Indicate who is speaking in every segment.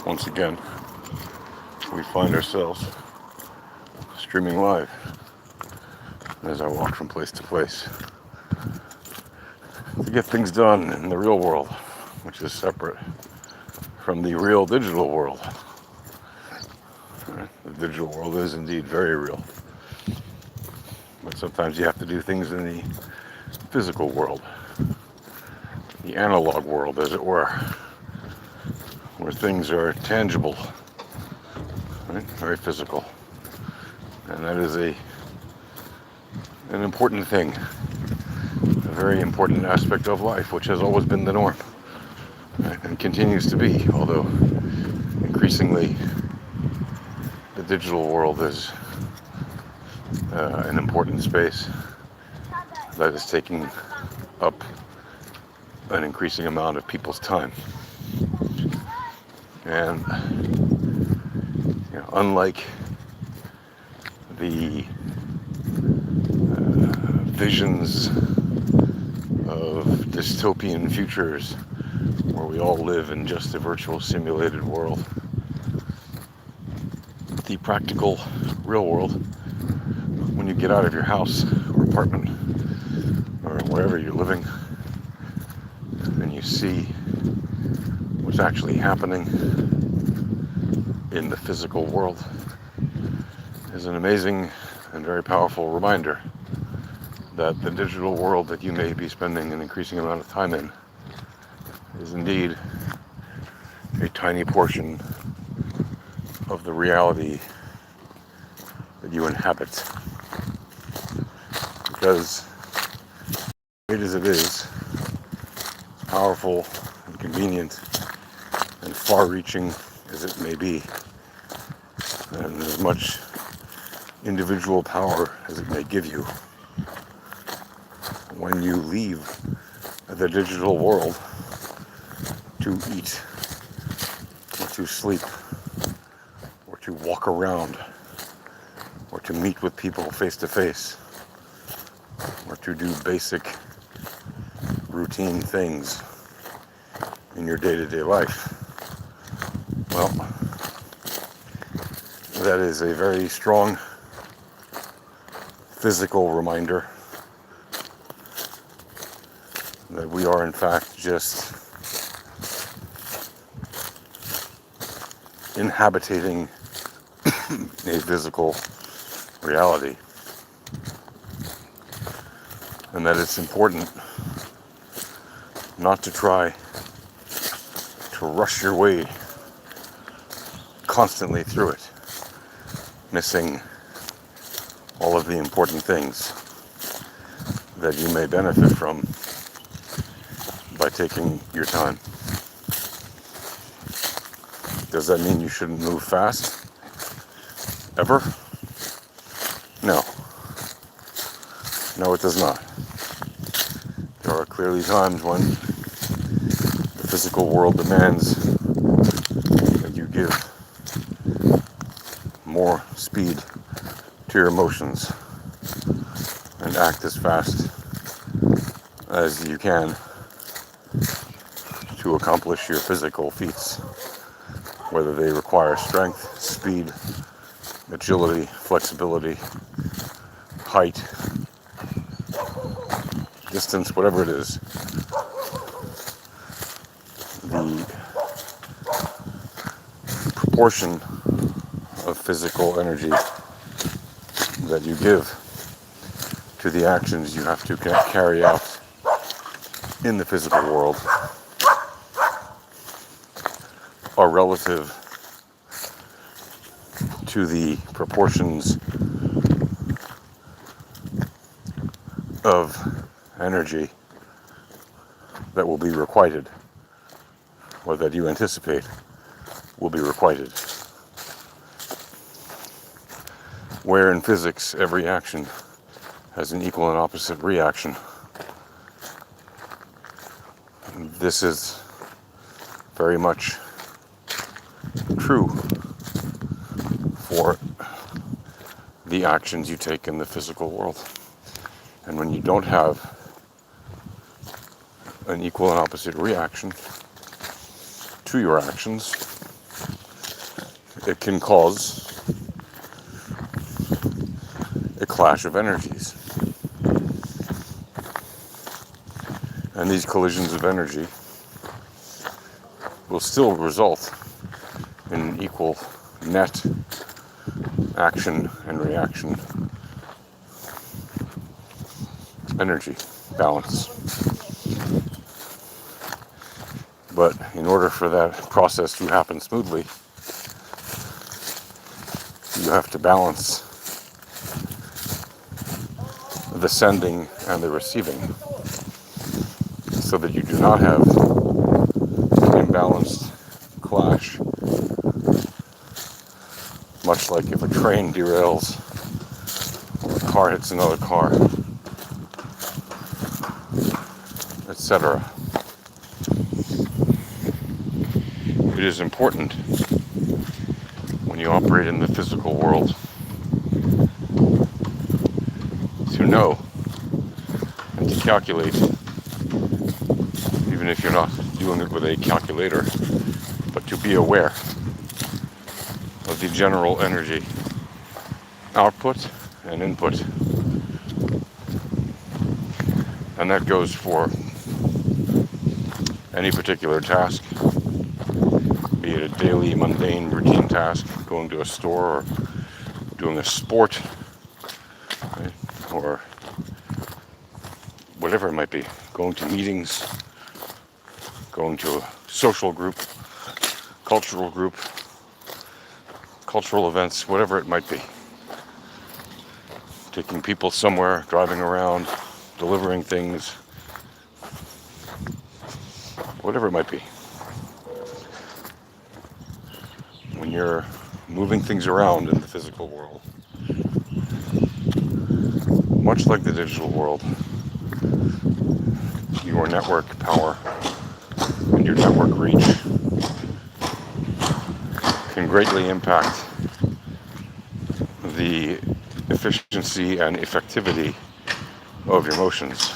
Speaker 1: once again, we find ourselves streaming live as I walk from place to place to get things done in the real world, which is separate from the real digital world. The digital world is indeed very real, but sometimes you have to do things in the physical world, the analog world, as it were, where things are tangible, right? Very physical. And that is an important thing, a very important aspect of life, which has always been the norm, right? And continues to be, although increasingly the digital world is an important space that is taking up an increasing amount of people's time. And unlike the visions of dystopian futures where we all live in just a virtual simulated world, the practical real world, when you get out of your house or apartment or wherever you're living and you see what's actually happening in the physical world, is an amazing and very powerful reminder that the digital world that you may be spending an increasing amount of time in is indeed a tiny portion of the reality that you inhabit. Because great as it is, powerful and convenient and far-reaching as it may be, and as much individual power as it may give you, when you leave the digital world to eat or to sleep or to walk around or to meet with people face to face or to do basic routine things in your day-to-day life, well, that is a very strong physical reminder that we are in fact just inhabiting a physical reality, and that it's important not to try to rush your way constantly through it, missing all of the important things that you may benefit from by taking your time. Does that mean you shouldn't move fast? Ever? No. No, it does not. There are clearly times when the physical world demands that you give more speed to your emotions and act as fast as you can to accomplish your physical feats, whether they require strength, speed, agility, flexibility, height, distance, whatever it is. The proportion of physical energy that you give to the actions you have to carry out in the physical world are relative to the proportions of energy that will be requited, or that you anticipate will be requited. Where in physics every action has an equal and opposite reaction, this is very much true for the actions you take in the physical world. And when you don't have an equal and opposite reaction to your actions, it can cause a clash of energies. And these collisions of energy will still result in equal net action and reaction energy balance. But in order for that process to happen smoothly, you have to balance the sending and the receiving so that you do not have an imbalanced clash, much like if a train derails or a car hits another car, etc. It is important when you operate in the physical world to know and to calculate, even if you're not doing it with a calculator, but to be aware of the general energy output and input. And that goes for any particular task, be it a daily mundane routine task, going to a store or doing a sport, right? Or whatever it might be, going to meetings, going to a social group, cultural group, cultural events, whatever it might be. Taking people somewhere, driving around, delivering things, whatever it might be. When you're moving things around in the physical world, much like the digital world, your network power and your network reach can greatly impact the efficiency and effectivity of your motions.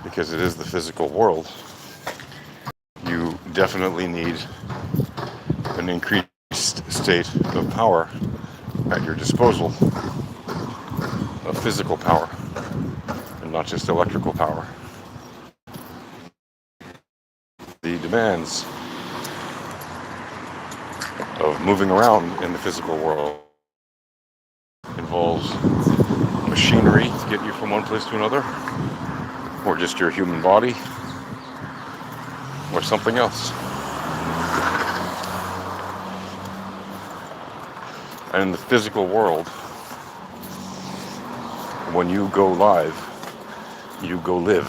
Speaker 1: Because it is the physical world, you definitely need an increased state of power at your disposal, of physical power, and not just electrical power. The demands of moving around in the physical world involves machinery to get you from one place to another, or just your human body, or something else. And in the physical world, when you go live, you go live.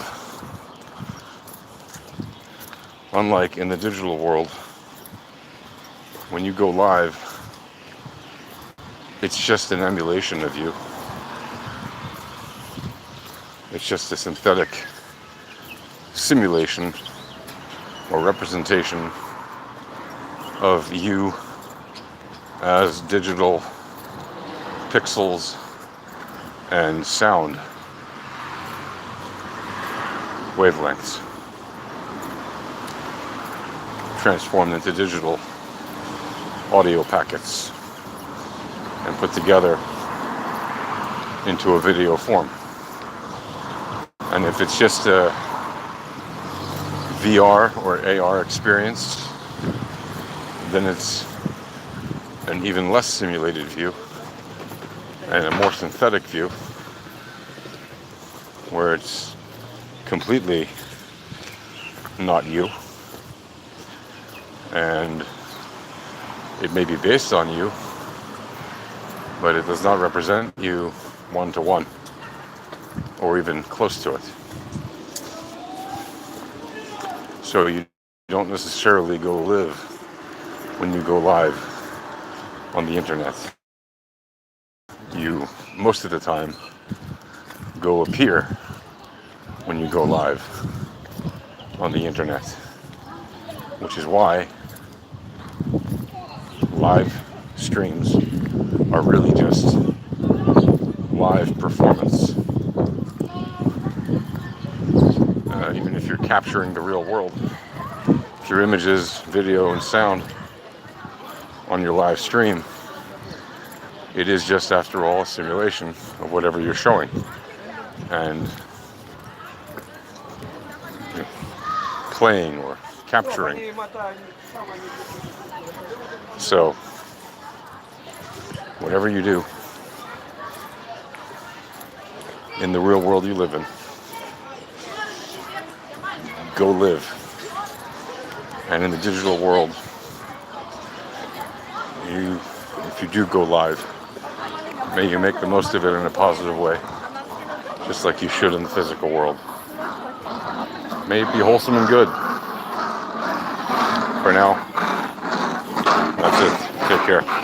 Speaker 1: Unlike in the digital world, when you go live, it's just an emulation of you. It's just a synthetic simulation or representation of you as digital pixels and sound wavelengths transformed into digital audio packets and put together into a video form. And if it's just a VR or AR experience, then it's an even less simulated view and a more synthetic view where it's completely not you, and it may be based on you, but it does not represent you one-to-one or even close to it. So you don't necessarily go live when you go live on the internet. You, most of the time, go appear when you go live on the internet, which is why live streams are really just live performance. Even if you're capturing the real world through images, video, and sound on your live stream, it is just, after all, a simulation of whatever you're showing. And you know, playing or capturing. So, whatever you do in the real world you live in, go live. And in the digital world, if you do go live, may you make the most of it in a positive way, just like you should in the physical world. May it be wholesome and good. For now, that's it. Take care.